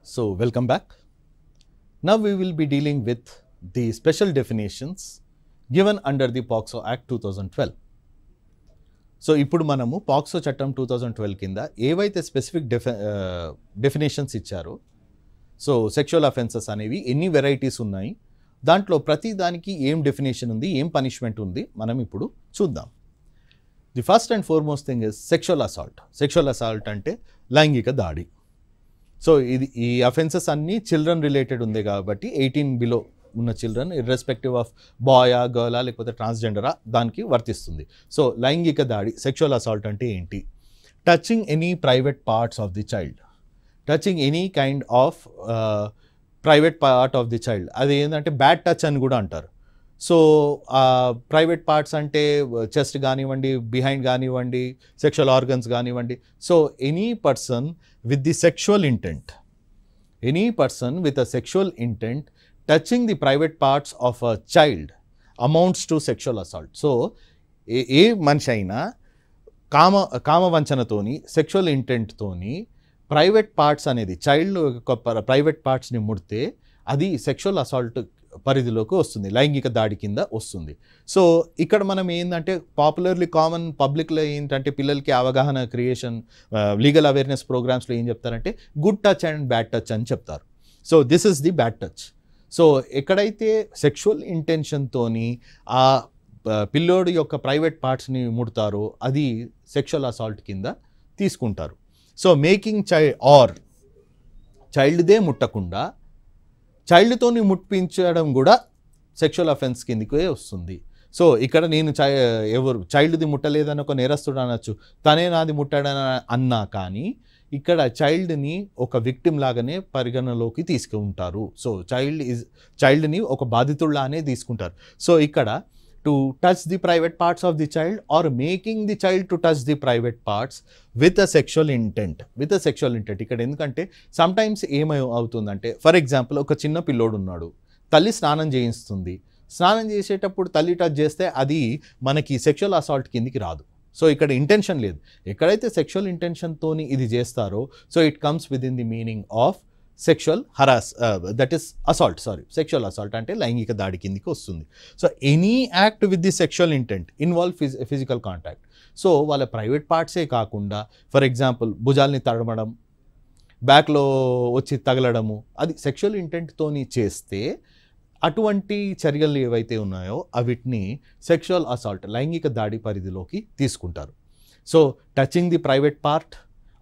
So, welcome back. Now we will be dealing with the special definitions given under the POCSO Act 2012. So ఇప్పుడు మనము POCSO చట్టం 2012 కింద ఏవైతే specific definitions ఇచ్చారో, so sexual offences అనేవి ఎన్ని వెరైటీస్ ఉన్నాయి, దాంట్లో ప్రతి దానికి ఏం డెఫినేషన్ ఉంది, ఏం పనిష్మెంట్ ఉంది, మనం ఇప్పుడు చూద్దాం. The first and foremost thing is sexual assault. Sexual assault అంటే లైంగిక దాడి. సో ఈ అఫెన్సెస్ అన్నీ చిల్డ్రన్ రిలేటెడ్ ఉంది కాబట్టి 18 బిలో ఉన్న చిల్డ్రన్ ఇర్రెస్పెక్టివ్ ఆఫ్ బాయా, గర్లా లేకపోతే ట్రాన్స్జెండరా దానికి వర్తిస్తుంది. సో లైంగిక దాడి, సెక్షువల్ అసాల్ట్ అంటే ఏంటి? Touching any private parts of the child, touching any kind of private part of the child. అది ఏంటంటే బ్యాడ్ టచ్ అని కూడా అంటారు. సో ప్రైవేట్ పార్ట్స్ అంటే చెస్ట్ కానివ్వండి, బిహైండ్ కానివ్వండి, సెక్షువల్ ఆర్గన్స్ కానివ్వండి. So any person with the sexual intent, any person with a sexual intent touching the private parts of a child amounts to sexual assault. So ఏ మనిషి అయినా కామవంచనతోని, sexual ఇంటెంట్తోని private parts అనేది child యొక్క private పార్ట్స్ని ముడితే అది sexual assault పరిధిలోకి వస్తుంది, లైంగిక దాడి కింద వస్తుంది. సో ఇక్కడ మనం ఏంటంటే పాపులర్లీ కామన్ పబ్లిక్లో ఏంటంటే పిల్లలకి అవగాహన క్రియేషన్, లీగల్ అవేర్నెస్ ప్రోగ్రామ్స్లో ఏం చెప్తారంటే good touch and bad touch అని చెప్తారు. So this is the bad touch. So ఎక్కడైతే సెక్షువల్ ఇంటెన్షన్తోని ఆ పిల్లోడు యొక్క ప్రైవేట్ పార్ట్స్ని ముడతారో అది సెక్షువల్ అసాల్ట్ కింద తీసుకుంటారు. సో మేకింగ్ చైల్డ్దే ముట్టకుండా చైల్డ్తోని ముట్టించడం కూడా సెక్షువల్ అఫెన్స్ కిందకే వస్తుంది. సో ఇక్కడ నేను చైల్డ్ది ముట్టలేదని ఒక నేరస్తుడు అనొచ్చు, తనే నాది ముట్టాడని అన్నా కానీ ఇక్కడ చైల్డ్ని ఒక విక్టిమ్ లాగానే పరిగణలోకి తీసుకుంటారు. సో చైల్డ్ని ఒక బాధితుల్లానే తీసుకుంటారు. సో ఇక్కడ to touch the private parts of the child or making the child to touch the private parts with a sexual intent, ఇక్కడ ఎందుకంటే సమ్టైమ్స్ ఏమవుతుందంటే, ఫర్ ఎగ్జాంపుల్ ఒక చిన్న పిల్లోడు ఉన్నాడు, తల్లి స్నానం చేయిస్తుంది, స్నానం చేసేటప్పుడు తల్లి టచ్ చేస్తే అది మనకి సెక్షువల్ అసాల్ట్ కిందికి రాదు. సో ఇక్కడ ఇంటెన్షన్ లేదు. ఎక్కడైతే సెక్షువల్ ఇంటెన్షన్తోని ఇది చేస్తారో so it comes with in the meaning of sexual that is assault. Sexual assault అంటే లైంగిక దాడి కిందికి వస్తుంది. So any act with the sexual intent involve physical contact. So వాళ్ళ ప్రైవేట్ పార్ట్సే కాకుండా ఫర్ ఎగ్జాంపుల్ భుజాల్ని తడమడం, బ్యాక్లో వచ్చి తగలడము, అది సెక్షువల్ ఇంటెంట్తోని చేస్తే అటువంటి చర్యలు ఏవైతే ఉన్నాయో అవిటిని సెక్షువల్ అసాల్ట్, లైంగిక దాడి పరిధిలోకి తీసుకుంటారు. So touching the private part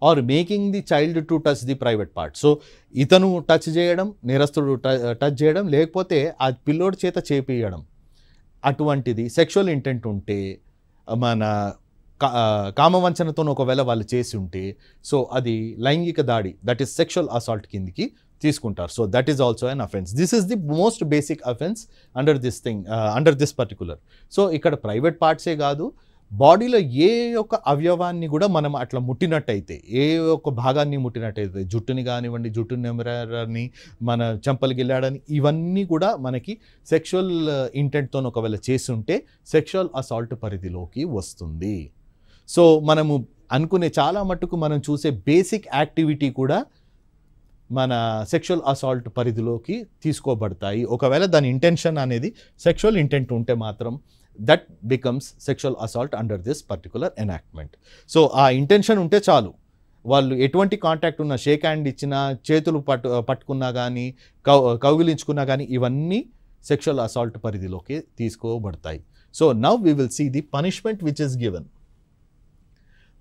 or making the child to touch the private part. So ఇతను టచ్ చేయడం, నేరస్తుడు టచ్ చేయడం, లేకపోతే ఆ పిల్లోడి చేత చేపియడం, అటువంటిది సెక్షువల్ ఇంటెంట్ ఉంటే, మన కామవంచనతో ఒకవేళ వాళ్ళు చేసి ఉంటే సో అది లైంగిక దాడి, దట్ ఈస్ సెక్షువల్ అసాల్ట్ కిందికి తీసుకుంటారు. So that is also an offence. This is the most basic offence under this particular. So ఇక్కడ ప్రైవేట్ పార్ట్సే కాదు, బాడీలో ఏ ఒక్క అవయవాన్ని కూడా మనం అట్లా ముట్టినట్టయితే, ఏ ఒక్క భాగాన్ని ముట్టినట్టయితే, జుట్టుని కానివ్వండి, జుట్టు నెమరని, మన చెంపలు గిల్లాడని, ఇవన్నీ కూడా మనకి సెక్షువల్ ఇంటెంట్తో ఒకవేళ చేస్తుంటే సెక్షువల్ అసాల్ట్ పరిధిలోకి వస్తుంది. సో మనము అనుకునే చాలా మట్టుకు మనం చూసే బేసిక్ యాక్టివిటీ కూడా మన సెక్షువల్ అసాల్ట్ పరిధిలోకి తీసుకోబడతాయి. ఒకవేళ దాని ఇంటెన్షన్ అనేది సెక్షువల్ ఇంటెంట్ ఉంటే మాత్రం that becomes sexual assault under this particular enactment. So ఆ ఇంటెన్షన్ ఉంటే చాలు, వాళ్ళు ఎటువంటి కాంటాక్ట్ ఉన్నా, షేక్ హ్యాండ్ ఇచ్చినా, చేతులు పట్టుకున్నా కానీ, కౌగిలించుకున్నా కానీ, ఇవన్నీ సెక్షువల్ అసాల్ట్ పరిధిలోకి తీసుకోబడతాయి. So now we will see the punishment which is given.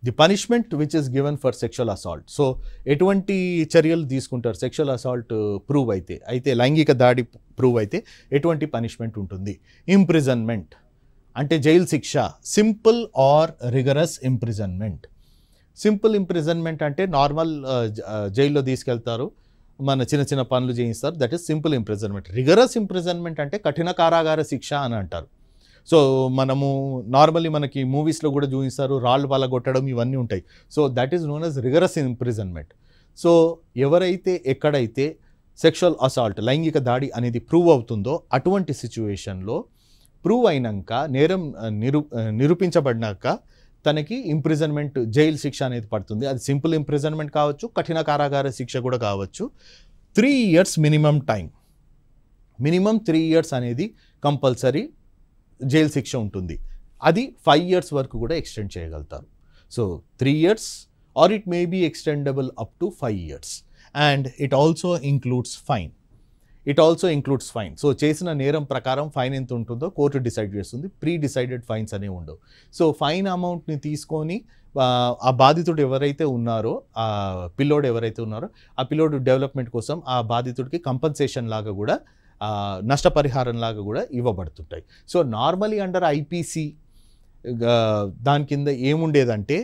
The punishment which is given for sexual assault. So ఎటువంటి చర్యలు తీసుకుంటారు సెక్షువల్ అసాల్ట్ ప్రూవ్ అయితే లైంగిక దాడి ప్రూవ్ అయితే ఎటువంటి పనిష్మెంట్ ఉంటుంది? ఇంప్రిజన్మెంట్ అంటే జైలు శిక్ష, simple or rigorous imprisonment. Simple imprisonment అంటే నార్మల్ జైల్లో తీసుకెళ్తారు, మన చిన్న పనులు చేయిస్తారు, that is simple imprisonment. Rigorous imprisonment అంటే కఠిన కారాగార శిక్ష అని అంటారు. సో మనము నార్మల్లీ మనకి మూవీస్లో కూడా చూపిస్తారు, రాళ్ళు పగలగొట్టడం ఇవన్నీ ఉంటాయి. So that is known as rigorous imprisonment. So ఎక్కడైతే సెక్షువల్ అసాల్ట్, లైంగిక దాడి అనేది ప్రూవ్ అవుతుందో అటువంటి సిచ్యువేషన్లో ప్రూవ్ అయినాక, నేరం నిరూపించబడినాక తనకి ఇంప్రిజన్మెంట్, జైలు శిక్ష అనేది పడుతుంది. అది సింపుల్ ఇంప్రిజన్మెంట్ కావచ్చు, కఠిన కారాగార శిక్ష కూడా కావచ్చు. 3 years minimum time. Minimum 3 years అనేది కంపల్సరీ జైలు శిక్ష ఉంటుంది. అది 5 years వరకు కూడా ఎక్స్టెండ్ చేయగలుగుతారు. So 3 years or it may be extendable up to 5 years. And it also includes fine. So చేసిన నేరం ప్రకారం ఫైన్ ఎంత ఉంటుందో కోర్టు డిసైడ్ చేస్తుంది. ప్రీ డిసైడెడ్ ఫైన్స్ అనేవి ఉండవు. సో ఫైన్ అమౌంట్ని తీసుకొని ఆ బాధితుడు ఎవరైతే ఉన్నారో, ఆ పిల్లోడు ఎవరైతే ఉన్నారో, ఆ పిల్లోడు డెవలప్మెంట్ కోసం ఆ బాధితుడికి కంపన్సేషన్ లాగా కూడా, నష్టపరిహారం లాగా కూడా ఇవ్వబడుతుంటాయి. సో నార్మలీ అండర్ ఐపీసీ దాని కింద ఏముండేదంటే,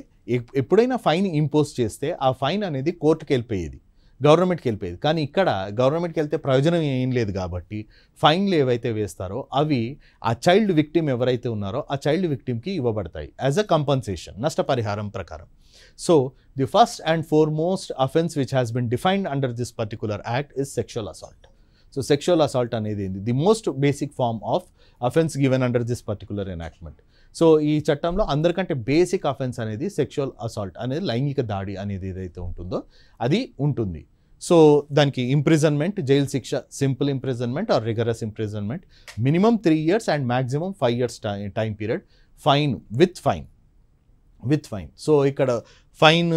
ఎప్పుడైనా ఫైన్ ఇంపోజ్ చేస్తే ఆ ఫైన్ అనేది కోర్టుకి వెళ్ళిపోయేది, గవర్నమెంట్కి వెళ్ళిపోయేది. కానీ ఇక్కడ గవర్నమెంట్కి వెళ్తే ప్రయోజనం ఏం లేదు కాబట్టి ఫైన్లు ఏవైతే వేస్తారో అవి ఆ చైల్డ్ విక్టిమ్ ఎవరైతే ఉన్నారో ఆ చైల్డ్ విక్టిమ్కి ఇవ్వబడతాయి యాజ్ అ కంపన్సేషన్, నష్టపరిహారం ప్రకారం. So the first and foremost offence which has been defined under this particular act is sexual assault. So sexual assault అనేది the most basic form of offence given under this particular enactment. So ఈ చట్టంలో అందరికంటే basic offence అనేది sexual assault అనేది, లైంగిక దాడి అనేది ఏదైతే ఉంటుందో అది ఉంటుంది. సో దానికి ఇంప్రిజన్మెంట్, జైలు శిక్ష, simple imprisonment or rigorous imprisonment, minimum 3 years and maximum 5 years time period, fine with fine. So ఇక్కడ ఫైన్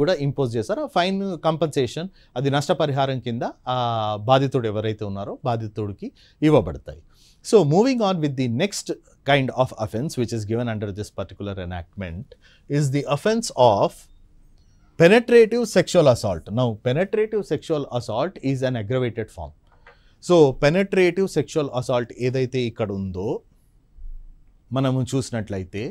కూడా ఇంపోజ్ చేస్తారు. ఆ ఫైన్ కంపన్సేషన్ అది నష్టపరిహారం కింద ఆ బాధితుడు ఎవరైతే ఉన్నారో బాధితుడికి ఇవ్వబడతాయి. So moving on with the next kind of offence which is given under this particular enactment is the offence of penetrative sexual assault. Now penetrative sexual assault is an aggravated form. So penetrative sexual assault ఏదైతే ఇక్కడ ఉందో మనము చూసినట్లయితే,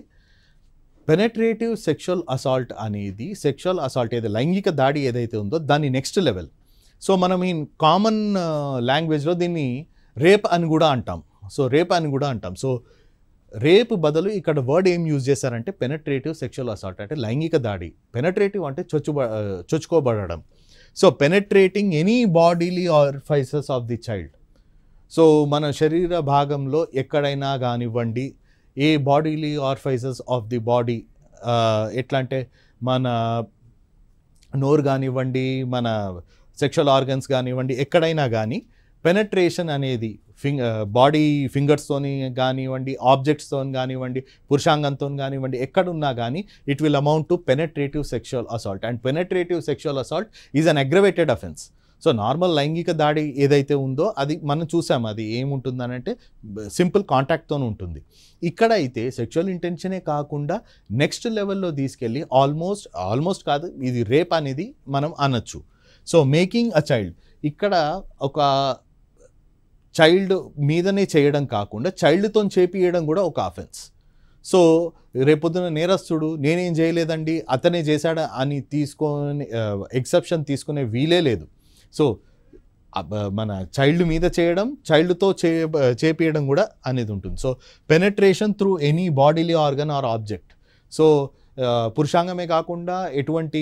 penetrative sexual assault అనేది, sexual assault ఏదైతే లైంగిక దాడి ఏదైతే ఉందో దాని నెక్స్ట్ లెవెల్. సో మనం ఈ కామన్ లాంగ్వేజ్లో దీన్ని రేప్ అని కూడా అంటాం. సో రేప్ బదులు ఇక్కడ వర్డ్ ఏం యూజ్ చేశారంటే పెనట్రేటివ్ సెక్షువల్ అసాల్ట్, అంటే లైంగిక దాడి. పెనట్రేటివ్ అంటే చొచ్చుకోబడడం. So penetrating any bodily orifices of the child. So మన శరీర భాగంలో ఎక్కడైనా కానివ్వండి, ఏ bodily orifices of the body, ఎట్లా అంటే మన నోరు కానివ్వండి, మన సెక్షువల్ ఆర్గన్స్ కానివ్వండి, ఎక్కడైనా కానీ పెనట్రేషన్ అనేది బాడీ ఫింగర్స్తోని కానివ్వండి, ఆబ్జెక్ట్స్తో కానివ్వండి, పురుషాంగంతో కానివ్వండి, ఎక్కడున్నా కానీ it will amount to penetrative sexual assault. And penetrative sexual assault is an aggravated offence. So normal లైంగిక దాడి ఏదైతే ఉందో అది మనం చూసాము, అది ఏముంటుందనంటే సింపుల్ కాంటాక్ట్తో ఉంటుంది. ఇక్కడ అయితే సెక్షువల్ ఇంటెన్షనే కాకుండా నెక్స్ట్ లెవెల్లో తీసుకెళ్ళి ఆల్మోస్ట్ కాదు, ఇది రేప్ అనేది మనం అనొచ్చు. సో మేకింగ్ అ చైల్డ్, ఇక్కడ ఒక చైల్డ్ మీదనే చేయడం కాకుండా చైల్డ్తో చేపియడం కూడా ఒక అఫెన్స్. సో రేపొద్దున నేరస్తుడు నేనేం చేయలేదండి అతనే చేశాడా అని ఎక్సెప్షన్ తీసుకునే వీలే లేదు. సో మన చైల్డ్ మీద చేయడం, చైల్డ్తో చేపియడం కూడా అనేది ఉంటుంది. So penetration through any bodily organ or object. So పురుషాంగమే కాకుండా ఎటువంటి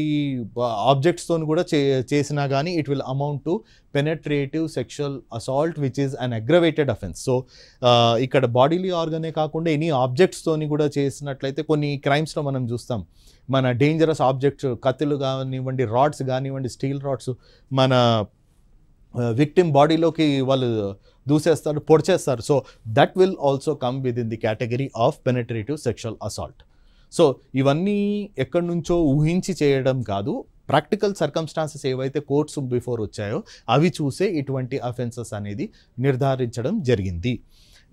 ఆబ్జెక్ట్స్తో కూడా చేసినా కానీ it will amount to penetrative sexual assault which is an aggravated offence. So ఇక్కడ బాడీలీ ఆర్గనే కాకుండా ఎనీ ఆబ్జెక్ట్స్తోని కూడా చేసినట్లయితే కొన్ని క్రైమ్స్లో మనం చూస్తాం, మన డేంజరస్ ఆబ్జెక్ట్స్, కత్తులు కానివ్వండి, రాడ్స్ కానివ్వండి, స్టీల్ రాడ్స్ మన విక్టిమ్ బాడీలోకి వాళ్ళు దూసేస్తారు, పొడిచేస్తారు. So that will also come with in the category of penetrative sexual assault. So ఇవన్నీ ఎక్కడి నుంచో ఊహించి చేయడం కాదు, ప్రాక్టికల్ సర్కమ్స్టాన్సెస్ ఏవైతే కోర్ట్స్ బిఫోర్ వచ్చాయో అవి చూసే ఇటువంటి అఫెన్సెస్ అనేది నిర్ధారించడం జరిగింది.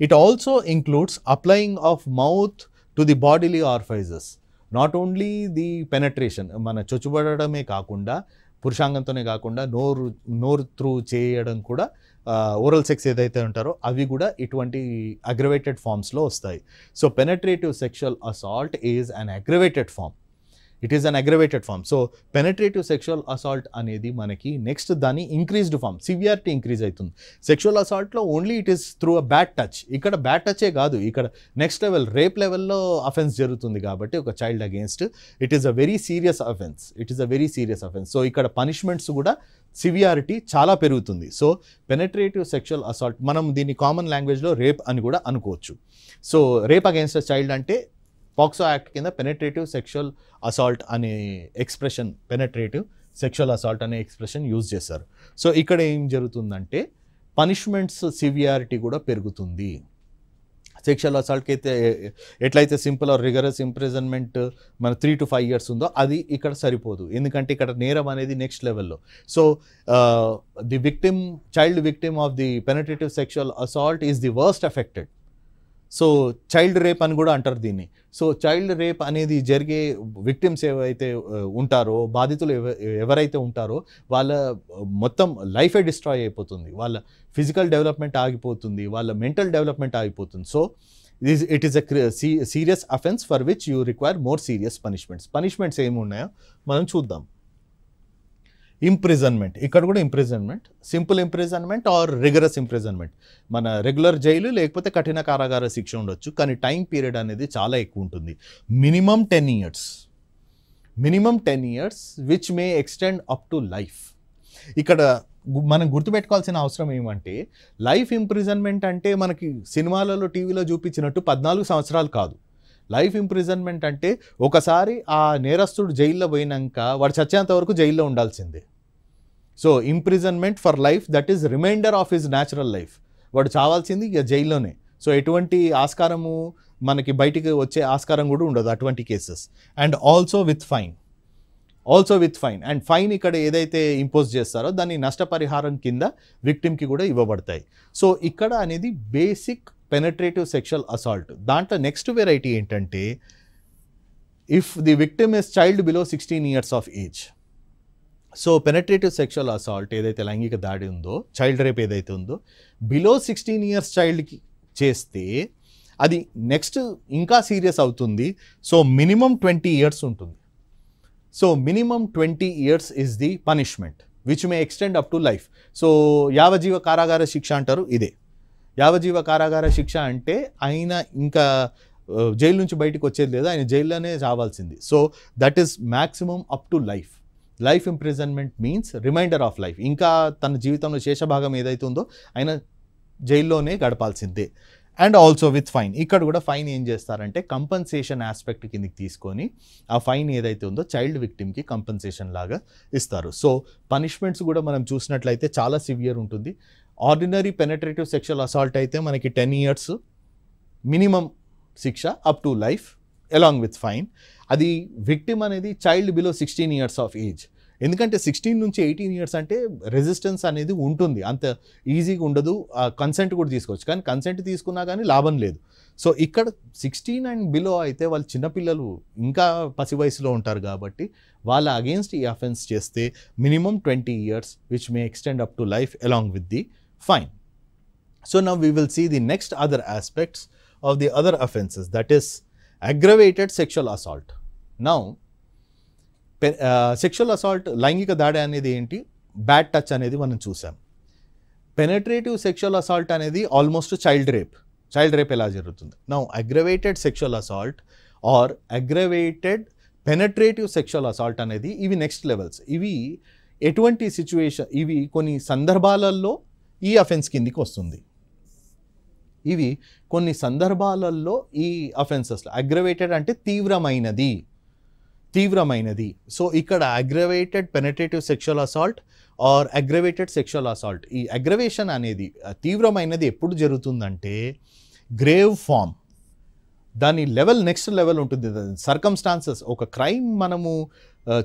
It also includes applying of mouth to the bodily orifices, not only the penetration, మన చొచ్చుబడమే కాకుండా పురుషాంగంతోనే కాకుండా నోరు త్రూ చేయడం కూడా, ఓరల్ సెక్స్ ఏదైతే ఉంటారో అవి కూడా ఇటువంటి అగ్రవేటెడ్ ఫామ్స్లో వస్తాయి. So penetrative sexual assault is an aggravated form. It is an aggravated form. So penetrative sexual assault అనేది మనకి నెక్స్ట్ దాని ఇంక్రీజ్డ్ ఫామ్, సివియారిటీ ఇంక్రీజ్ అవుతుంది. సెక్షువల్ అసాల్ట్లో only it is through a bad touch, ఇక్కడ bad టచే కాదు, ఇక్కడ next level rape లెవెల్లో అఫెన్స్ జరుగుతుంది కాబట్టి ఒక child against it is a very serious offence. So ఇక్కడ పనిష్మెంట్స్ కూడా సివియారిటీ చాలా పెరుగుతుంది. సో పెనట్రేటివ్ సెక్షువల్ అసాల్ట్ మనం దీన్ని కామన్ లాంగ్వేజ్లో రేప్ అని కూడా అనుకోవచ్చు. So rape against a child అంటే పాక్సో యాక్ట్ కింద పెనట్రేటివ్ సెక్షువల్ అసాల్ట్ అనే ఎక్స్ప్రెషన్ పెనట్రేటివ్ సెక్షువల్ అసాల్ట్ అనే ఎక్స్ప్రెషన్ యూజ్ చేశారు. సో ఇక్కడ ఏం జరుగుతుందంటే పనిష్మెంట్స్ సివియారిటీ కూడా పెరుగుతుంది. సెక్షువల్ అసాల్ట్కి అయితే ఎట్లయితే సింపుల్ ఆర్ రిగరస్ ఇంప్రిజన్మెంట్ మన 3 to 5 years ఉందో అది ఇక్కడ సరిపోదు. ఎందుకంటే ఇక్కడ నేరం అనేది నెక్స్ట్ లెవెల్లో. So the victim, child victim of the penetrative sexual assault is the worst affected. So child rape అని కూడా అంటారు దీన్ని. సో చైల్డ్ రేప్ అనేది జరిగే విక్టిమ్స్ ఏవైతే ఉంటారో, బాధితులు ఎవరైతే ఉంటారో వాళ్ళ మొత్తం లైఫే డిస్ట్రాయ్ అయిపోతుంది, వాళ్ళ ఫిజికల్ డెవలప్మెంట్ ఆగిపోతుంది, వాళ్ళ మెంటల్ డెవలప్మెంట్ ఆగిపోతుంది. So it is a serious offence for which you require more serious punishments. Punishments ఏమి ఉన్నాయో మనం చూద్దాం. ఇంప్రిజన్మెంట్, ఇక్కడ కూడా imprisonment, simple imprisonment or rigorous imprisonment. మన రెగ్యులర్ జైలు లేకపోతే కఠిన కారాగార శిక్ష ఉండొచ్చు, కానీ టైం పీరియడ్ అనేది చాలా ఎక్కువ ఉంటుంది. Minimum 10 years, minimum 10 years which may extend up to life. ఇక్కడ మనం గుర్తుపెట్టుకోవాల్సిన అవసరం ఏమంటే లైఫ్ ఇంప్రిజన్మెంట్ అంటే మనకి సినిమాలలో టీవీలో చూపించినట్టు 14 సంవత్సరాలు కాదు. లైఫ్ ఇంప్రిజన్మెంట్ అంటే ఒకసారి ఆ నేరస్తుడు జైల్లో పోయినాక వాడు చచ్చేంత వరకు జైల్లో ఉండాల్సిందే. So imprisonment for life, that is reminder of his natural life. వాడు చావాల్సింది ఇక జైల్లోనే. సో ఎటువంటి ఆస్కారము మనకి బయటికి వచ్చే ఆస్కారం కూడా ఉండదు అటువంటి cases. And also with fine, and fine ఇక్కడ ఏదైతే ఇంపోజ్ చేస్తారో దాన్ని నష్టపరిహారం కింద విక్టిమ్కి కూడా ఇవ్వబడతాయి. సో ఇక్కడ అనేది బేసిక్ పెనట్రేటివ్ సెక్షువల్ అసాల్ట్. దాంట్లో నెక్స్ట్ వెరైటీ ఏంటంటే if the victim is child below 16 years of age. So penetrative sexual assault ఏదైతే లైంగిక దాడి ఉందో, చైల్డ్ రేప్ ఏదైతే ఉందో, బిలో 16 years చైల్డ్కి చేస్తే అది నెక్స్ట్ ఇంకా సీరియస్ అవుతుంది. సో మినిమం 20 years ఉంటుంది. So minimum 20 years is the punishment which may extend up to life. So యావజ్జీవ కారాగార శిక్ష అంటారు ఇదే. యావజ్జీవ కారాగార శిక్ష అంటే ఆయన ఇంకా జైలు నుంచి బయటకు వచ్చేది లేదు, ఆయన జైల్లోనే చావాల్సింది. So that is maximum up to life. Life imprisonment means reminder of life. ఇంకా తన జీవితంలో శేషభాగం ఏదైతే ఉందో ఆయన జైల్లోనే గడపాల్సిందే. And also with fine. ఇక్కడ కూడా ఫైన్ ఏం చేస్తారంటే కంపన్సేషన్ ఆస్పెక్ట్ కిందకి తీసుకొని ఆ ఫైన్ ఏదైతే ఉందో చైల్డ్ విక్టిమ్కి కంపన్సేషన్ లాగా ఇస్తారు. సో పనిష్మెంట్స్ కూడా మనం చూసినట్లయితే చాలా సివియర్ ఉంటుంది. ఆర్డినరీ పెనట్రేటివ్ సెక్షువల్ అసాల్ట్ అయితే మనకి 10 years మినిమం శిక్ష up to life along with fine. అది విక్టిమ్ అనేది child below 16 years of age. ఎందుకంటే 16 నుంచి 18 years అంటే రెసిస్టెన్స్ అనేది ఉంటుంది, అంత ఈజీగా ఉండదు. కన్సెంట్ కూడా తీసుకోవచ్చు, కానీ కన్సెంట్ తీసుకున్నా కానీ లాభం లేదు. సో ఇక్కడ 16 and బిలో అయితే వాళ్ళు చిన్నపిల్లలు ఇంకా పసి వయసులో ఉంటారు కాబట్టి వాళ్ళ అగేన్స్ట్ ఈ అఫెన్స్ చేస్తే minimum 20 years which may extend up to life along with the fine. So now we will see the next other aspects of the other offenses, that is aggravated sexual assault. Now sexual assault, లైంగిక దాడి అనేది ఏంటి, bad touch అనేది మనం చూసాం. Penetrative sexual assault అనేది almost child rape ఎలా జరుగుతుంది. Now aggravated sexual assault or aggravated penetrative sexual assault అనేది ఇవి నెక్స్ట్ లెవెల్స్. ఇవి ఎటువంటి సిచ్యువేషన్, ఇవి కొన్ని సందర్భాలలో ఈ అఫెన్స్ కిందికి వస్తుంది. ఇవి కొన్ని సందర్భాలలో ఈ అఫెన్సెస్లో అగ్రవేటెడ్ అంటే తీవ్రమైనది. సో ఇక్కడ aggravated penetrative sexual assault or aggravated sexual assault, ఈ అగ్రవేషన్ అనేది తీవ్రమైనది ఎప్పుడు జరుగుతుందంటే గ్రేవ్ ఫామ్, దాని లెవెల్ నెక్స్ట్ లెవెల్ ఉంటుంది. సర్కమ్స్టాన్సెస్, ఒక క్రైమ్ మనము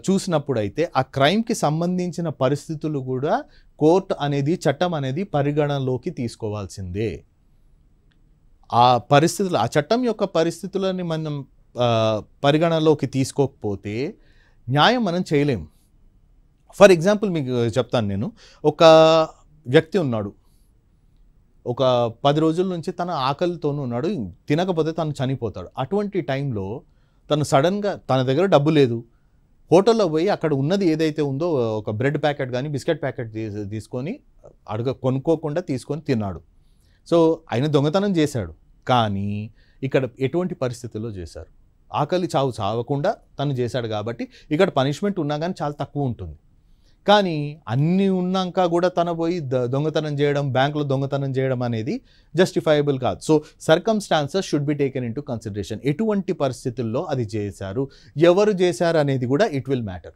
చూసినప్పుడు అయితే ఆ క్రైమ్కి సంబంధించిన పరిస్థితులు కూడా కోర్టు అనేది, చట్టం అనేది పరిగణలోకి తీసుకోవాల్సిందే. ఆ పరిస్థితులు, ఆ చట్టం యొక్క పరిస్థితులని మనం పరిగణలోకి తీసుకోకపోతే న్యాయం మనం చేయలేము. ఫర్ ఎగ్జాంపుల్ మీకు చెప్తాను నేను. ఒక వ్యక్తి ఉన్నాడు, ఒక 10 రోజుల నుంచి తన ఆకలితోనూ ఉన్నాడు, తినకపోతే తను చనిపోతాడు. అటువంటి టైంలో తను సడన్గా, తన దగ్గర డబ్బు లేదు, హోటల్లో పోయి అక్కడ ఉన్నది ఏదైతే ఉందో ఒక బ్రెడ్ ప్యాకెట్ కానీ బిస్కెట్ ప్యాకెట్ తీసుకొని కొనుక్కోకుండా తీసుకొని తిన్నాడు. సో ఆయన దొంగతనం చేశాడు, కానీ ఇక్కడ ఎటువంటి పరిస్థితుల్లో చేశారు, ఆకలి చావకుండా తను చేశాడు కాబట్టి ఇక్కడ పనిష్మెంట్ ఉన్నా కానీ చాలా తక్కువ ఉంటుంది. కానీ అన్నీ ఉన్నాక కూడా తన పోయి దొంగతనం చేయడం, బ్యాంకులో దొంగతనం చేయడం అనేది జస్టిఫైబుల్ కాదు. So circumstances should be taken in to consideration. ఎటువంటి పరిస్థితుల్లో అది చేశారు, ఎవరు చేశారు అనేది కూడా it will matter.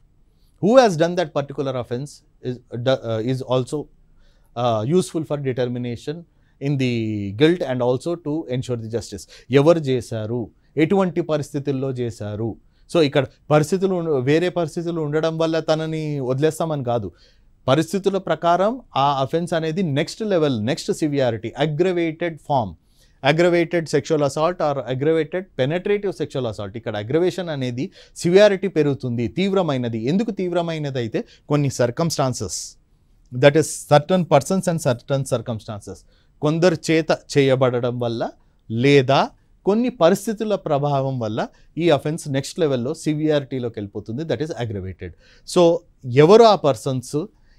who has done that particular offense is also useful for determination in the guilt and also to ensure the justice. ఎవరు చేశారు, ఎటువంటి పరిస్థితుల్లో చేశారు. సో ఇక్కడ పరిస్థితులు వేరే పరిస్థితులు ఉండడం వల్ల తనని వదిలేస్తామని కాదు, పరిస్థితుల ప్రకారం ఆ అఫెన్స్ అనేది next level, next severity, aggravated form, aggravated sexual assault or aggravated penetrative sexual assault. ఇక్కడ అగ్రవేషన్ అనేది సివియారిటీ పెరుగుతుంది, తీవ్రమైనది. ఎందుకు తీవ్రమైనది అయితే కొన్ని circumstances, that is certain persons and certain circumstances, కొందరు చేత చేయబడడం వల్ల లేదా కొన్ని పరిస్థితుల ప్రభావం వల్ల ఈ అఫెన్స్ నెక్స్ట్ లెవెల్లో సివియారిటీలోకి వెళ్ళిపోతుంది, దట్ ఈస్ అగ్రవేటెడ్. సో ఎవరు ఆ పర్సన్స్,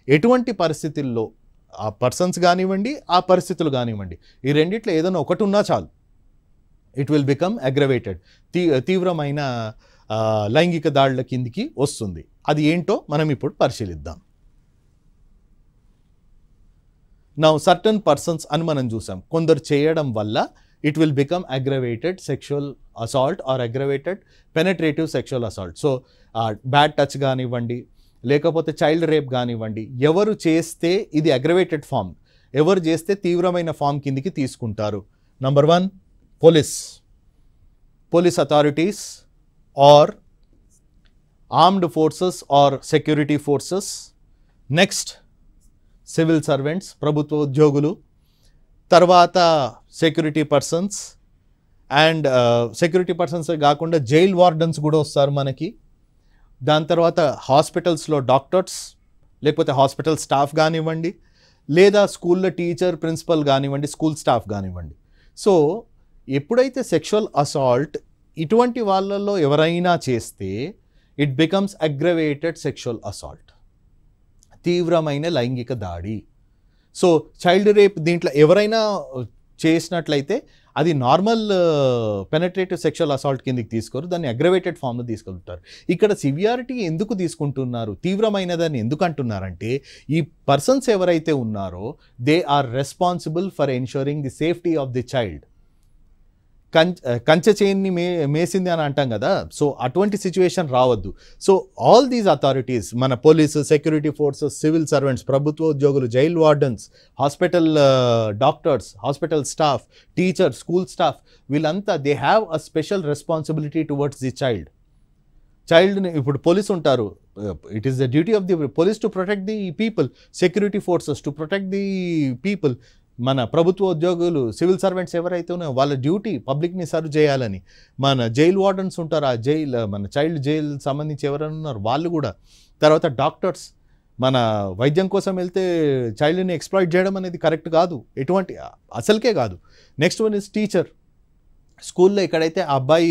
ఎటువంటి పరిస్థితుల్లో, ఆ పర్సన్స్ కానివ్వండి, ఆ పరిస్థితులు కానివ్వండి, ఈ రెండిట్లో ఏదైనా ఒకటి ఉన్నా చాలు, ఇట్ విల్ బికమ్ అగ్రవేటెడ్, తీవ్రమైన లైంగిక దాడుల కిందికి వస్తుంది. అది ఏంటో మనం ఇప్పుడు పరిశీలిద్దాం. నౌ సర్టన్ పర్సన్స్ అని మనం చూసాం, కొందరు చేయడం వల్ల it will become aggravated sexual assault or aggravated penetrative sexual assault. So bad touch కానివ్వండి, లేకపోతే చైల్డ్ రేప్ కానివ్వండి, ఎవరు చేస్తే ఇది అగ్రవేటెడ్ ఫామ్, ఎవరు చేస్తే తీవ్రమైన ఫామ్ కిందికి తీసుకుంటారు. Number 1 police authorities or armed forces or security forces. Next civil servants, ప్రభుత్వ ఉద్యోగులు. తర్వాత security persons, and security persons కాకుండా జైల్ వార్డన్స్ కూడా వస్తారు మనకి. దాని తర్వాత హాస్పిటల్స్లో డాక్టర్స్, లేకపోతే హాస్పిటల్ స్టాఫ్ కానివ్వండి, లేదా స్కూల్లో టీచర్, ప్రిన్సిపల్ కానివ్వండి, స్కూల్ స్టాఫ్ కానివ్వండి. సో ఎప్పుడైతే సెక్షువల్ అసాల్ట్ ఇటువంటి వాళ్ళల్లో ఎవరైనా చేస్తే it becomes aggravated sexual assault, తీవ్రమైన లైంగిక దాడి. సో చైల్డ్ రేప్ దీంట్లో ఎవరైనా చేసినట్లయితే అది నార్మల్ పెనట్రేటివ్ సెక్షువల్ అసాల్ట్ కిందకి తీసుకోరు, దాన్ని అగ్రవేటెడ్ ఫామ్లో తీసుకుంటారు. ఇక్కడ సివియారిటీ ఎందుకు తీసుకుంటున్నారు, తీవ్రమైనదని ఎందుకు అంటున్నారంటే ఈ పర్సన్స్ ఎవరైతే ఉన్నారో they are responsible for ensuring the safety of the child. కంచె చేయిని మేసింది అని అంటాం కదా, సో అటువంటి సిచ్యువేషన్ రావద్దు. సో ఆల్ దీస్ అథారిటీస్, మన police, security forces, civil servants, ప్రభుత్వ ఉద్యోగులు, jail wardens, hospital doctors, hospital staff, teacher, school staff, వీళ్ళంతా they have a special responsibility towards the చైల్డ్ని. ఇప్పుడు పోలీసు ఉంటారు, it is the duty of the police to protect the people, security forces to protect the people. మన ప్రభుత్వ ఉద్యోగులు, civil servants ఎవరైతే ఉన్నాయో వాళ్ళ డ్యూటీ పబ్లిక్ని సర్వ్ చేయాలని. మన జైల్ వార్డన్స్ ఉంటారు, ఆ మన చైల్డ్ జైల్ సంబంధించి ఎవరైనా ఉన్నారు వాళ్ళు కూడా. తర్వాత డాక్టర్స్, మన వైద్యం కోసం వెళ్తే చైల్డ్ని ఎక్స్ప్లాయిట్ చేయడం అనేది కరెక్ట్ కాదు, ఎటువంటి అసలుకే కాదు. నెక్స్ట్ వన్ ఇస్ టీచర్, స్కూల్లో ఎక్కడైతే అబ్బాయి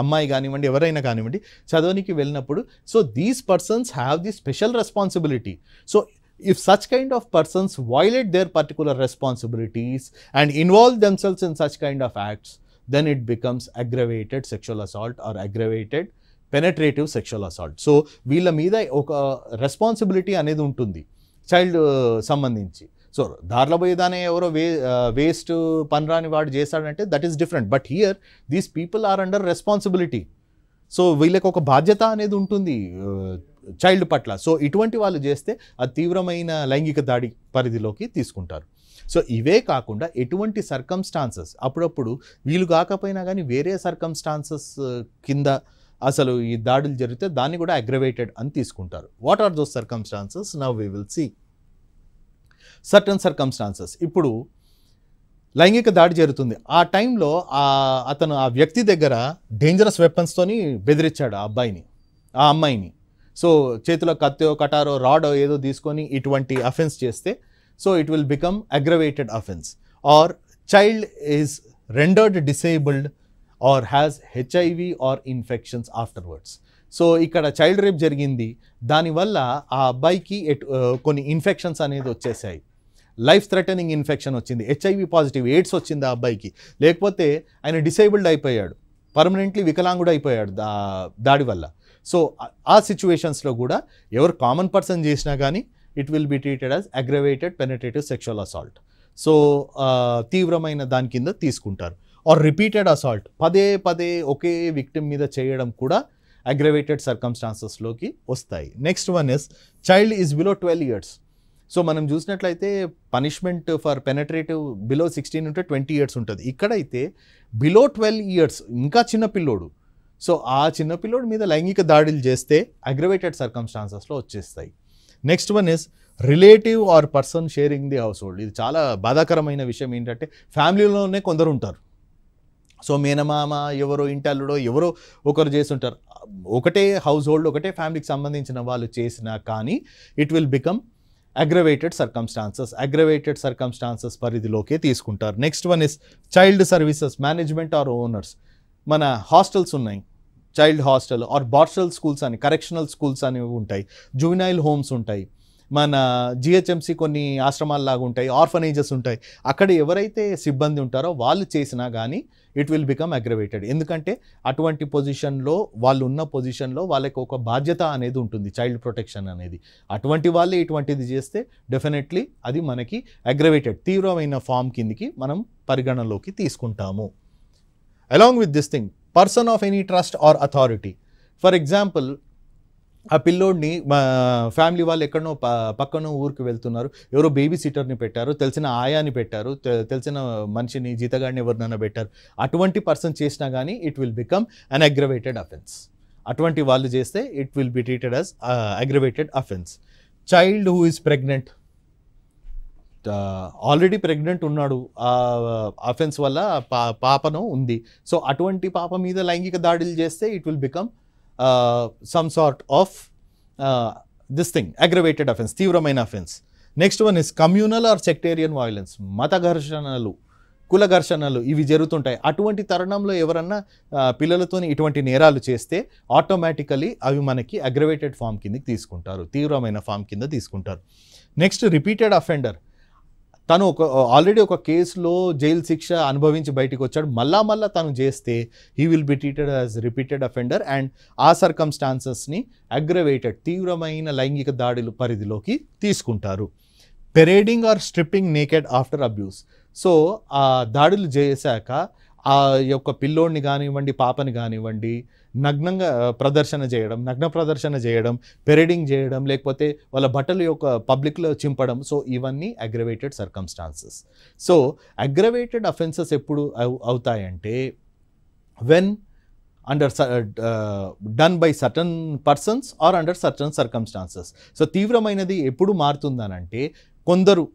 అమ్మాయి కానివ్వండి, ఎవరైనా కానివ్వండి చదవనికి వెళ్ళినప్పుడు, so these persons have the special responsibility. So if such kind of persons violate their particular responsibilities and involve themselves in such kind of acts, then it becomes aggravated sexual assault or aggravated penetrative sexual assault. So వీళ్ళ మీద ఒక responsibility అనేది ఉంటుంది child సంబంధించి. So దారిలో పోయేదానే ఎవరో waste పనిరాని వాడు చేస్తాడంటే that is different, but here these people are under responsibility. So వీళ్ళకి ఒక బాధ్యత అనేది ఉంటుంది చైల్డ్ పట్ల. సో ఇటువంటి వాళ్ళు చేస్తే అది తీవ్రమైన లైంగిక దాడి పరిధిలోకి తీసుకుంటారు. సో ఇవే కాకుండా ఎటువంటి సర్కమ్స్టాన్సెస్, అప్పుడప్పుడు వీళ్ళు కాకపోయినా కానీ వేరే సర్కమ్స్టాన్సెస్ కింద అసలు ఈ దాడులు జరిగితే దాన్ని కూడా అగ్రవేటెడ్ అని తీసుకుంటారు. What are those circumstances? Now we will see certain circumstances. ఇప్పుడు లైంగిక దాడి జరుగుతుంది, ఆ టైంలో అతను ఆ వ్యక్తి దగ్గర డేంజరస్ వెపన్స్తోని బెదిరించాడు ఆ అబ్బాయిని, ఆ అమ్మాయిని. సో చేతిలో కత్తో, కటారో, రాడో ఏదో తీసుకొని ఇటువంటి అఫెన్స్ చేస్తే so it will become aggravated offence. Or child is rendered disabled or has HIV or infections afterwards. So ఇక్కడ చైల్డ్ రేప్ జరిగింది, దానివల్ల ఆ అబ్బాయికి కొన్ని ఇన్ఫెక్షన్స్ అనేది వచ్చేసాయి, లైఫ్ థ్రెటనింగ్ ఇన్ఫెక్షన్ వచ్చింది, HIV పాజిటివ్, ఎయిడ్స్ వచ్చింది ఆ అబ్బాయికి, లేకపోతే ఆయన డిసేబుల్డ్ అయిపోయాడు, పర్మనెంట్లీ వికలాంగుడు అయిపోయాడు దాడి వల్ల. సో ఆ సిచ్యువేషన్స్లో కూడా ఎవరు కామన్ పర్సన్ చేసినా కానీ it will be treated as aggravated penetrative sexual assault. So తీవ్రమైన దాని కింద తీసుకుంటారు. ఆర్ రిపీటెడ్ అసాల్ట్, పదే పదే ఒకే విక్టిమ్ మీద చేయడం కూడా అగ్రవేటెడ్ సర్కమ్స్టాన్సెస్లోకి వస్తాయి. Next one is child is below 12 years. So మనం చూసినట్లయితే పనిష్మెంట్ ఫర్ పెనట్రేటివ్ బిలో 16 ఉంటే 20 years ఉంటుంది. ఇక్కడైతే బిలో 12 years ఇంకా చిన్న పిల్లోడు. సో ఆ చిన్న పిల్లోడు మీద లైంగిక దాడులు చేస్తే అగ్రవేటెడ్ సర్కమ్స్టాన్సెస్లో వచ్చేస్తాయి. Next one is relative or person sharing the house hold. ఇది చాలా బాధాకరమైన విషయం ఏంటంటే ఫ్యామిలీలోనే కొందరు ఉంటారు. సో మేనమామ ఎవరో ఇంటల్లుడో ఎవరో ఒకరు చేస్తుంటారు. ఒకటే హౌస్ హోల్డ్ ఒకటే ఫ్యామిలీకి సంబంధించిన వాళ్ళు చేసినా కానీ it will become aggravated circumstances పరిధిలోకే తీసుకుంటారు. Next one is child services management or owners. మన హాస్టల్స్ ఉన్నాయి, child hostel or borstal schools అని, కరెక్షనల్ స్కూల్స్ అనేవి ఉంటాయి, జువెనైల్ హోమ్స్ ఉంటాయి, మన జిహెచ్ఎంసి కొన్ని ఆశ్రమాల్లాగా ఉంటాయి, ఆర్ఫనేజెస్ ఉంటాయి. అక్కడ ఎవరైతే సిబ్బంది ఉంటారో వాళ్ళు చేసినా కానీ ఇట్ విల్ బికమ్ అగ్రవేటెడ్. ఎందుకంటే అటువంటి పొజిషన్లో వాళ్ళు ఉన్న పొజిషన్లో వాళ్ళకి ఒక బాధ్యత అనేది ఉంటుంది, చైల్డ్ ప్రొటెక్షన్ అనేది. అటువంటి వాళ్ళే ఇటువంటిది చేస్తే డెఫినెట్లీ అది మనకి అగ్రవేటెడ్ తీవ్రమైన ఫామ్ కిందికి మనం పరిగణలోకి తీసుకుంటాము. Along with this thing person of any trust or authority. For example ఆ పిల్లోడిని ఫ్యామిలీ వాళ్ళు ఎక్కడనో పక్కన ఊరికి వెళ్తున్నారు, ఎవరో బేబీ సిటర్ని పెట్టారు, తెలిసిన ఆయాని పెట్టారు, తెలిసిన మనిషిని జీతగాడిని ఎవరినైనా పెట్టారు. అటువంటి పర్సన్ చేసినా కానీ it will become an aggravated offence. అటువంటి వాళ్ళు చేస్తే it will be treated as aggravated offence. Child who is pregnant, already pregnant ఉన్నాడు, అఫెన్స్ వల్ల పాపను ఉంది. సో అటువంటి పాప మీద లైంగిక దాడులు చేస్తే it will become some sort of this thing aggravated offence, తీవ్రమైన offence. Next one is communal or sectarian violence. మత ఘర్షణలు, కుల ఘర్షణలు ఇవి జరుగుతుంటాయి. అటువంటి తరుణంలో ఎవరన్నా పిల్లలతో ఇటువంటి నేరాలు చేస్తే ఆటోమేటికలీ అవి మనకి అగ్రవేటెడ్ ఫామ్ కిందకి తీసుకుంటారు, తీవ్రమైన ఫామ్ కింద తీసుకుంటారు. Next repeated offender. తను ఆల్రెడీ ఒక కేసులో జైలు శిక్ష అనుభవించి బయటికి వచ్చాడు, మళ్ళా తను చేస్తే he will be treated as repeated offender and ఆ సర్కమ్స్టాన్సెస్ని అగ్రవేటెడ్ తీవ్రమైన లైంగిక దాడుల పరిధిలోకి తీసుకుంటారు. Parading or stripping naked after abuse. So ఆ దాడులు చేశాక ఆ యొక్క పిల్లోడిని కానివ్వండి, పాపని కానివ్వండి, నగ్న ప్రదర్శన చేయడం, పెరేడింగ్ చేయడం, లేకపోతే వాళ్ళ బట్టలు యొక్క పబ్లిక్లో చింపడం. సో ఇవన్నీ aggravated circumstances. So aggravated offences ఎప్పుడు అవుతాయంటే when under done by certain persons or under certain circumstances. So తీవ్రమైనది ఎప్పుడు మారుతుందనంటే కొందరు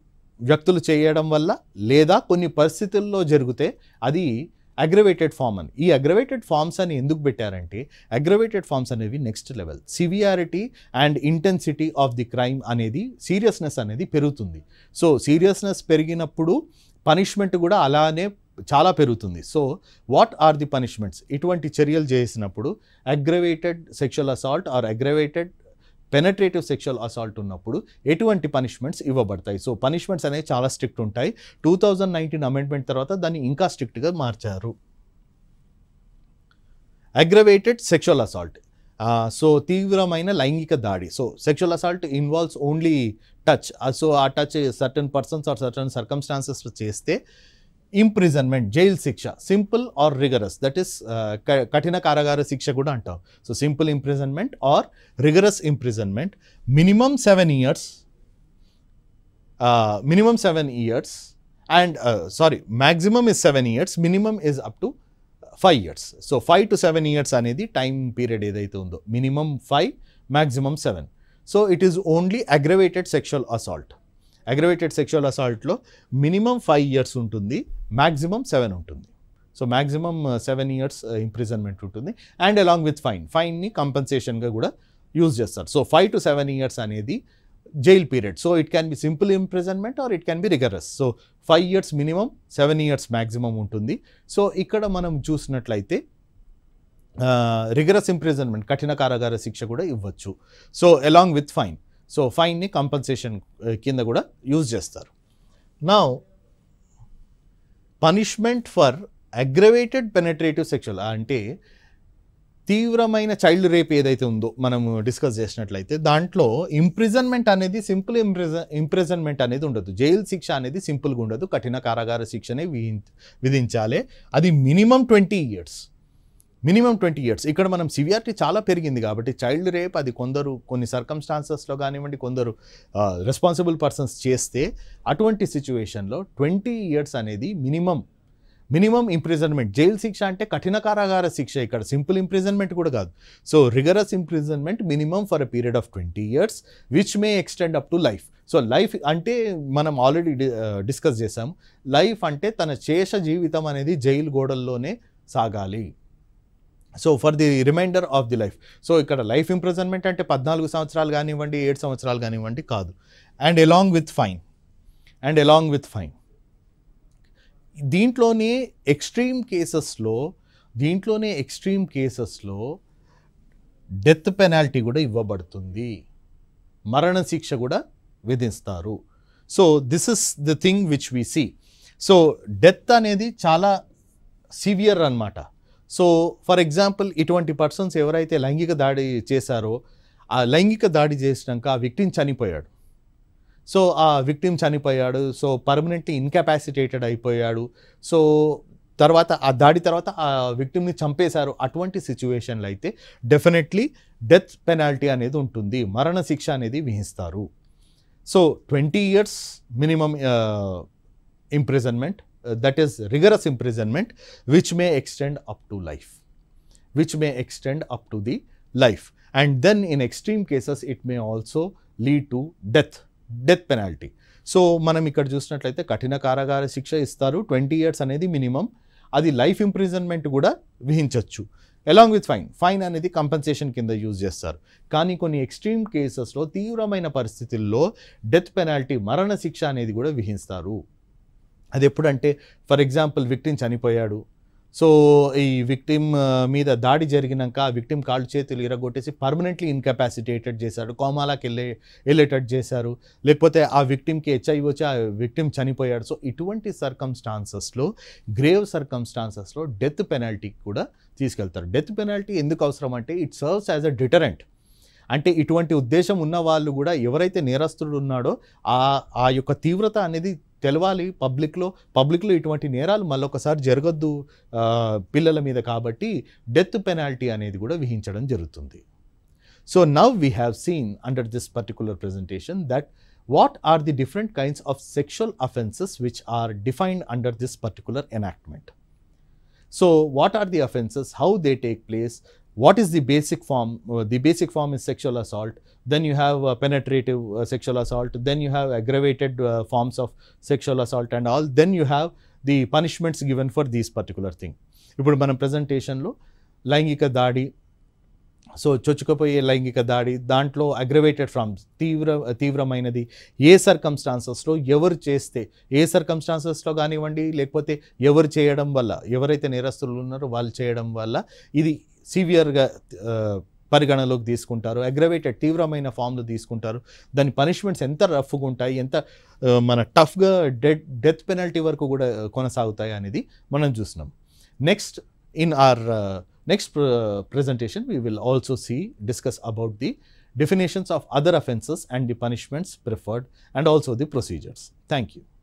వ్యక్తులు చేయడం వల్ల లేదా కొన్ని పరిస్థితుల్లో జరిగితే అది అగ్రవేటెడ్ ఫామ్ అని. ఈ అగ్రవేటెడ్ ఫామ్స్ అని ఎందుకు పెట్టారంటే అగ్రవేటెడ్ ఫామ్స్ అనేవి next level severity and intensity of the crime అనేది, సీరియస్నెస్ అనేది పెరుగుతుంది. సో సీరియస్నెస్ పెరిగినప్పుడు పనిష్మెంట్ కూడా అలానే చాలా పెరుగుతుంది. So what are the punishments? ఇటువంటి చర్యలు చేసినప్పుడు aggravated sexual assault or aggravated penetrative sexual assault ఉన్నప్పుడు ఎటువంటి పనిష్మెంట్స్ ఇవ్వబడతాయి? సో పనిష్మెంట్స్ అనేవి చాలా స్ట్రిక్ట్ ఉంటాయి. 2019 అమెండ్మెంట్ తర్వాత దాన్ని ఇంకా స్ట్రిక్ట్గా మార్చారు. అగ్రవేటెడ్ సెక్షువల్ అసాల్ట్, సో తీవ్రమైన లైంగిక దాడి. So sexual assault involves only touch. So ఆ touch certain persons or certain circumstances చేస్తే ఇంప్రిజన్మెంట్, జైలు శిక్ష, simple or rigorous, that is కఠిన కారాగార శిక్ష కూడా అంటాం. So simple imprisonment or rigorous imprisonment, minimum 7 years, and maximum is 7 years, minimum is up to 5 years. So 5 to 7 years అనేది time period ఏదైతే ఉందో, minimum 5, maximum 7. So it is only aggravated sexual assault. Aggravated sexual అసాల్ట్లో minimum 5 years ఉంటుంది, maximum 7 ఉంటుంది. So maximum 7 years imprisonment ఉంటుంది and along with ఫైన్ని కంపెన్సేషన్గా కూడా యూజ్ చేస్తారు. సో 5 to 7 years అనేది jail period. So it can be simple imprisonment or it can be rigorous. So 5 years minimum, 7 years maximum ఉంటుంది. So ఇక్కడ మనం చూసినట్లయితే రిగరస్ ఇంప్రిజన్మెంట్, కఠిన కారాగార శిక్ష కూడా ఇవ్వచ్చు. So along with fine. So ఫైన్ని కంపన్సేషన్ కింద కూడా యూజ్ చేస్తారు. Now punishment for aggravated penetrative sexual అంటే తీవ్రమైన చైల్డ్ రేప్ ఏదైతే ఉందో మనము డిస్కస్ చేసినట్లయితే దాంట్లో ఇంప్రిజన్మెంట్ అనేది, సింపుల్ ఇంప్రిజన్మెంట్ అనేది ఉండదు. జైలు శిక్ష అనేది సింపుల్గా ఉండదు, కఠిన కారాగార శిక్షనే విధించాలి. అది మినిమం 20 years. Minimum 20 years. ఇక్కడ మనం సివియారిటీ చాలా పెరిగింది కాబట్టి చైల్డ్ రేప్ అది కొందరు కొన్ని సర్కమ్స్టాన్సెస్లో కానివ్వండి, కొందరు రెస్పాన్సిబుల్ పర్సన్స్ చేస్తే అటువంటి సిచ్యువేషన్లో 20 ఇయర్స్ అనేది మినిమం ఇంప్రిజన్మెంట్. జైలు శిక్ష అంటే కఠిన కారాగార శిక్ష, ఇక్కడ సింపుల్ ఇంప్రిజన్మెంట్ కూడా కాదు. So rigorous imprisonment minimum for a period of 20 years which may extend up to life. So life అంటే మనం ఆల్రెడీ డిస్కస్ చేసాం, లైఫ్ అంటే తన శేష జీవితం అనేది జైలు గోడల్లోనే సాగాలి. So for the reminder of the life. So ఇక్కడ లైఫ్ ఇంప్రిజన్మెంట్ అంటే 14 సంవత్సరాలు కానివ్వండి, 7 సంవత్సరాలు కానివ్వండి కాదు. And along with fine. దీంట్లోనే ఎక్స్ట్రీమ్ కేసెస్లో డెత్ పెనాల్టీ కూడా ఇవ్వబడుతుంది, మరణశిక్ష కూడా విధిస్తారు. So this is the thing which we see. So death అనేది చాలా సివియర్ అన్నమాట. సో ఫర్ ఎగ్జాంపుల్ ఇటువంటి పర్సన్స్ ఎవరైతే లైంగిక దాడి చేశారో, ఆ లైంగిక దాడి చేసినాక ఆ విక్టిమ్ చనిపోయాడు. సో ఆ విక్టిమ్ చనిపోయాడు, సో పర్మనెంట్లీ ఇన్కెపాసిటేటెడ్ అయిపోయాడు. సో తర్వాత ఆ దాడి తర్వాత ఆ విక్టిమ్ని చంపేశారు. అటువంటి సిచ్యువేషన్లో అయితే డెఫినెట్లీ డెత్ పెనాల్టీ అనేది ఉంటుంది, మరణశిక్ష అనేది విధిస్తారు. So 20 years minimum imprisonment, that is rigorous imprisonment, which may extend up to the life. And then in extreme cases it may also lead to death penalty. So మనం ఇక్కడ చూసినట్లయితే కఠిన కారాగార శిక్ష ఇస్తారు, 20 ఇయర్స్ అనేది మినిమం, అది లైఫ్ ఇంప్రిజన్మెంట్ కూడా విధించవచ్చు. అలాంగ్ విత్ ఫైన్ అనేది కంపెన్సేషన్ కింద యూజ్ చేస్తారు. కానీ కొన్ని ఎక్స్ట్రీమ్ కేసెస్లో తీవ్రమైన పరిస్థితుల్లో డెత్ పెనాల్టీ, మరణశిక్ష అనేది కూడా విధిస్తారు. అది ఎప్పుడంటే ఫర్ ఎగ్జాంపుల్ విక్టిమ్ చనిపోయాడు, సో ఈ విక్టిమ్ మీద దాడి జరిగినాక ఆ విక్టిమ్ కాళ్ళు చేతులు ఇరగొట్టేసి పర్మనెంట్లీ ఇన్కెపాసిటేటెడ్ చేశాడు, కోమాలాకి వెళ్ళేటట్టు చేశారు, లేకపోతే ఆ విక్టిమ్కి HIV వచ్చి ఆ విక్టిమ్ చనిపోయాడు. సో ఇటువంటి సర్కమ్స్టాన్సెస్లో, గ్రేవ్ సర్కమ్స్టాన్సెస్లో డెత్ పెనాల్టీ కూడా తీసుకెళ్తారు. డెత్ పెనాల్టీ ఎందుకు అవసరం అంటే it serves as a deterrent. అంటే ఇటువంటి ఉద్దేశం ఉన్న వాళ్ళు కూడా ఎవరైతే నేరస్తుడు ఉన్నాడో ఆ యొక్క తీవ్రత అనేది తెలవాలి పబ్లిక్లో ఇటువంటి నేరాలు మళ్ళొకసారి జరగద్దు పిల్లల మీద, కాబట్టి డెత్ పెనాల్టీ అనేది కూడా విధించడం జరుగుతుంది. So now we have seen under this particular presentation that what are the different kinds of sexual offences which are defined under this particular enactment. So what are the offenses, how they take place, what is the basic form? The basic form is sexual assault, then you have penetrative sexual assault, then you have aggravated forms of sexual assault and all, then you have the punishments given for these particular thing. ఇప్పుడు మన ప్రెజెంటేషన్లో లైంగిక దాడి, so చొచ్చుకుపోయే లైంగిక దాడి, దాంట్లో aggravated ఫ్రమ్స్, తీవ్రమైనది ఏ సర్కమ్స్టాన్సెస్లో ఎవరు చేస్తే, ఏ సర్కమ్స్టాన్సెస్లో కానివ్వండి, లేకపోతే ఎవరు చేయడం వల్ల, ఎవరైతే నేరస్తులు ఉన్నారో వాళ్ళు చేయడం వల్ల ఇది సివియర్గా పరిగణలోకి తీసుకుంటారు, అగ్రవేటెడ్ తీవ్రమైన ఫామ్లో తీసుకుంటారు, దాని పనిష్మెంట్స్ ఎంత రఫ్గా ఉంటాయి, ఎంత మన టఫ్గా డెత్ పెనల్టీ వరకు కూడా కొనసాగుతాయి అనేది మనం చూసినాం. Next in our next presentation we will also discuss about the definitions of other offences and the punishments preferred and also the procedures. Thank you.